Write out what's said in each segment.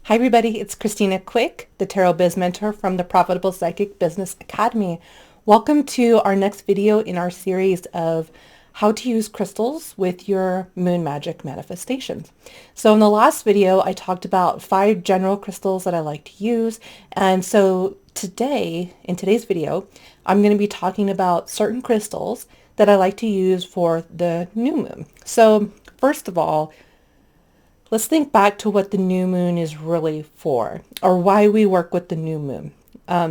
Hi everybody, it's Christina Quick, the Tarot Biz Mentor from the Profitable Psychic Business Academy. Welcome to our next video in our series of how to use crystals with your moon magic manifestations. So in the last video, I talked about 5 general crystals that I like to use. And so today, in today's video, I'm going to be talking about certain crystals that I like to use for the new moon. So first of all, let's think back to what the new moon is really for, or why we work with the new moon.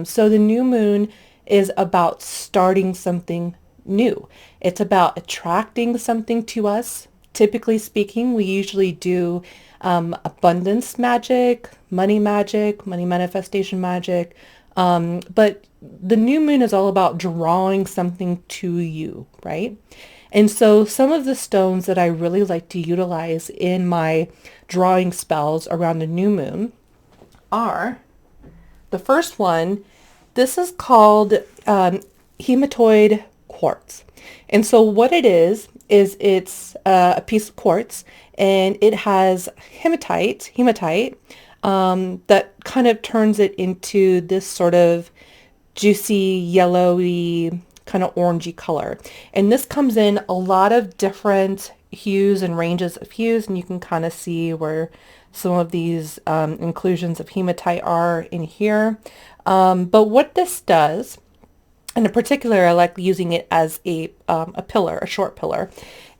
So the new moon is about starting something new. It's about attracting something to us. Typically speaking, we usually do abundance magic, money manifestation magic. But the new moon is all about drawing something to you, right? And so some of the stones that I really like to utilize in my drawing spells around the new moon are, the first one, this is called Hematoid Quartz. And so what it is it's a piece of quartz, and it has hematite, that kind of turns it into this sort of juicy, yellowy, kind of orangey color. And this comes in a lot of different hues and ranges of hues, and you can kind of see where some of these inclusions of hematite are in here. But what this does, and in particular, I like using it as a pillar, a short pillar.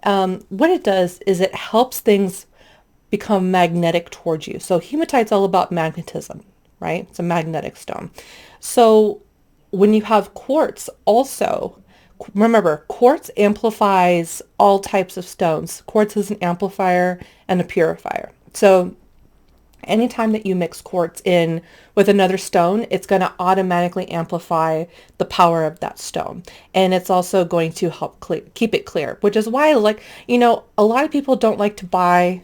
What it does is it helps things become magnetic towards you. So hematite's all about magnetism, right? It's a magnetic stone. So when you have quartz also, remember, quartz amplifies all types of stones. Quartz is an amplifier and a purifier. So anytime that you mix quartz in with another stone, it's going to automatically amplify the power of that stone. And it's also going to help keep it clear, which is why, like, a lot of people don't like to buy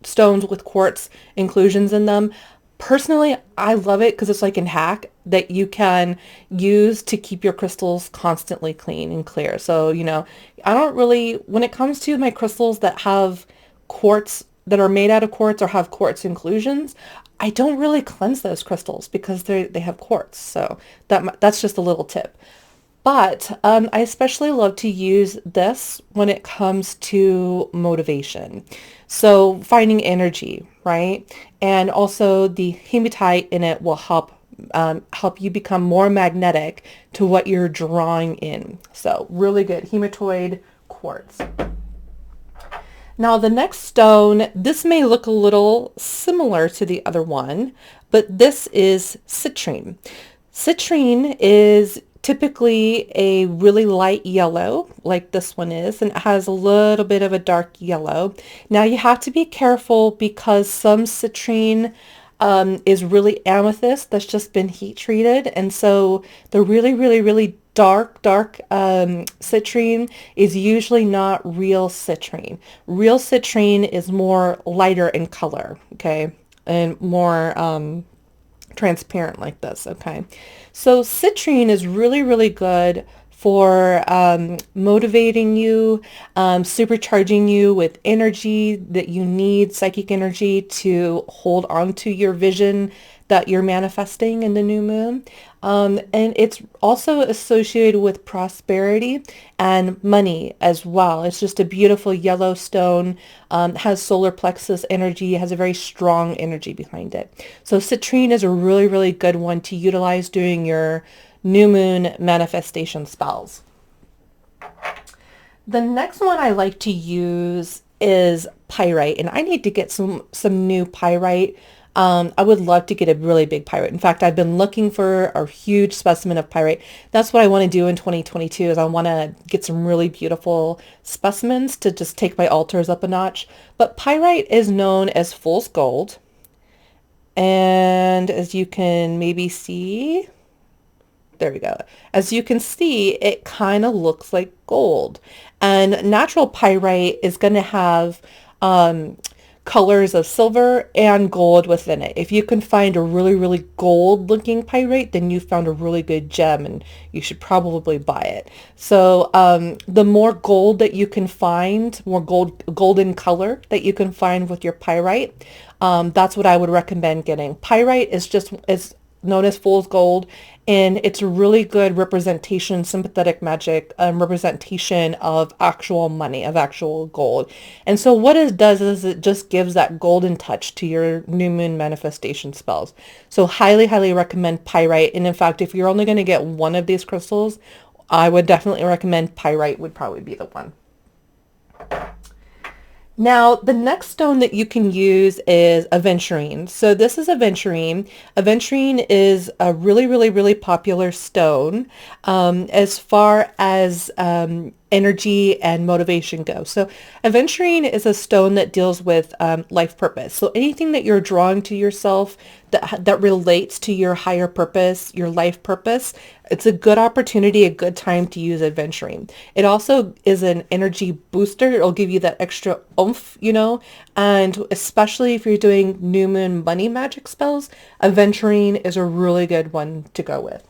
stones with quartz inclusions in them. Personally, I love it because it's like a hack that you can use to keep your crystals constantly clean and clear. So, I don't really, when it comes to my crystals that have quartz, that are made out of quartz or have quartz inclusions, I don't really cleanse those crystals because they have quartz. So that's just a little tip. But I especially love to use this when it comes to motivation. So finding energy, right? And also the hematite in it will help you become more magnetic to what you're drawing in. So really good. Hematoid quartz. Now the next stone, this may look a little similar to the other one, but this is citrine. Citrine is typically a really light yellow, like this one is, and it has a little bit of a dark yellow. Now you have to be careful because some citrine is really amethyst that's just been heat treated, and so the really dark citrine is usually not real citrine. Real citrine is more lighter in color, okay, and more transparent like this, okay? So citrine is really good for motivating you, supercharging you with energy that you need, psychic energy to hold on to your vision that you're manifesting in the new moon. And it's also associated with prosperity and money as well. It's just a beautiful yellow stone, has solar plexus energy, has a very strong energy behind it. So citrine is a really good one to utilize during your new moon manifestation spells. The next one I like to use is pyrite, and I need to get some new pyrite. I would love to get a really big pyrite. In fact, I've been looking for a huge specimen of pyrite. That's what I want to do in 2022 is I want to get some really beautiful specimens to just take my altars up a notch. But pyrite is known as fool's gold. And as you can maybe see, there we go. As you can see, it kind of looks like gold. And natural pyrite is going to have colors of silver and gold within it. If you can find a really, really gold looking pyrite, then you found a really good gem and you should probably buy it. So the more gold that you can find, more golden color that you can find with your pyrite, that's what I would recommend getting. Pyrite is known as fool's gold, and it's a really good representation, sympathetic magic representation of actual money, of actual gold. And so what it does is it just gives that golden touch to your new moon manifestation spells. So highly, highly recommend pyrite. And in fact, if you're only going to get one of these crystals, I would definitely recommend pyrite would probably be the one. Now, the next stone that you can use is Aventurine. So this is Aventurine. Aventurine is a really, really, really popular stone as far as energy and motivation go. So Aventurine is a stone that deals with life purpose. So anything that you're drawing to yourself that relates to your higher purpose, your life purpose, it's a good opportunity, a good time to use Aventurine. It also is an energy booster. It'll give you that extra oomph, you know, and especially if you're doing new moon money magic spells, Aventurine is a really good one to go with.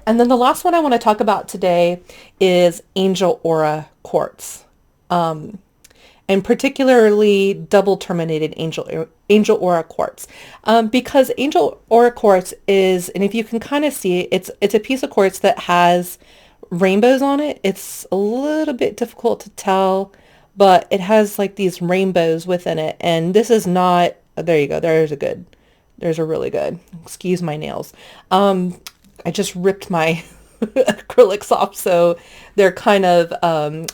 And then the last one I want to talk about today is Angel Aura Quartz, and particularly double terminated Angel Aura Quartz, because Angel Aura Quartz is, and if you can kind of see it, it's a piece of quartz that has rainbows on it. It's a little bit difficult to tell, but it has like these rainbows within it, and this is not. There you go. There's a really good. Excuse my nails. I just ripped my acrylics off, so they're kind of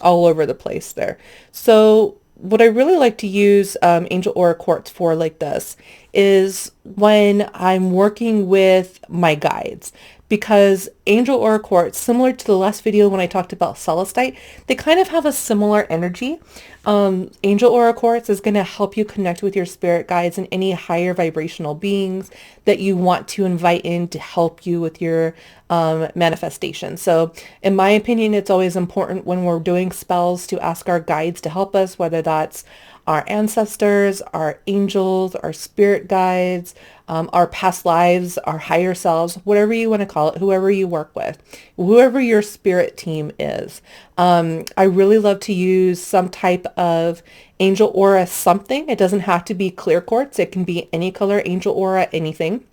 all over the place there. So what I really like to use Angel Aura Quartz for like this is when I'm working with my guides, because Angel Aura Quartz, similar to the last video when I talked about celestite, they kind of have a similar energy. Angel Aura Quartz is going to help you connect with your spirit guides and any higher vibrational beings that you want to invite in to help you with your manifestation. So in my opinion, it's always important when we're doing spells to ask our guides to help us, whether that's our ancestors, our angels, our spirit guides, our past lives, our higher selves, whatever you want to call it, whoever you work with, whoever your spirit team is. I really love to use some type of angel aura something. It doesn't have to be clear quartz. It can be any color, angel aura, anything.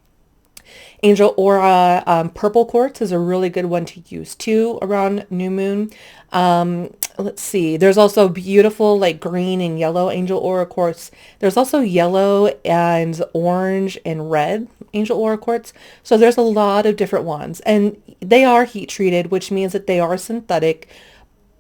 Angel Aura purple quartz is a really good one to use too around new moon. Let's see. There's also beautiful like green and yellow Angel Aura quartz. There's also yellow and orange and red Angel Aura quartz. So there's a lot of different ones, and they are heat treated, which means that they are synthetic.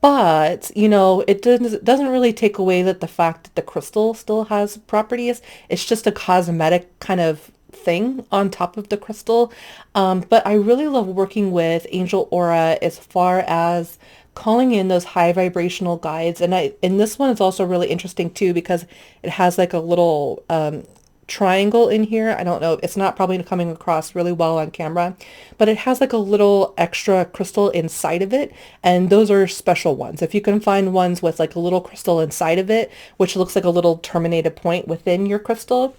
But, you know, it doesn't really take away that the fact that the crystal still has properties. It's just a cosmetic kind of thing on top of the crystal. But I really love working with Angel Aura as far as calling in those high vibrational guides. And this one is also really interesting too, because it has like a little triangle in here. I don't know, it's not probably coming across really well on camera, but it has like a little extra crystal inside of it, and those are special ones. If you can find ones with like a little crystal inside of it, which looks like a little terminated point within your crystal,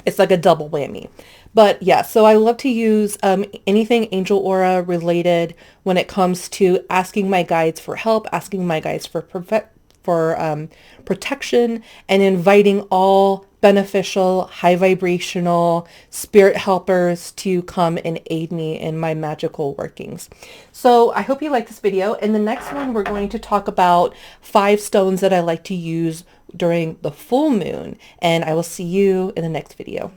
it's like a double whammy. But yeah, so I love to use anything Angel Aura related when it comes to asking my guides for help, asking my guides for protection, and inviting all beneficial, high vibrational spirit helpers to come and aid me in my magical workings. So I hope you like this video. In the next one, we're going to talk about 5 stones that I like to use during the full moon, and I will see you in the next video.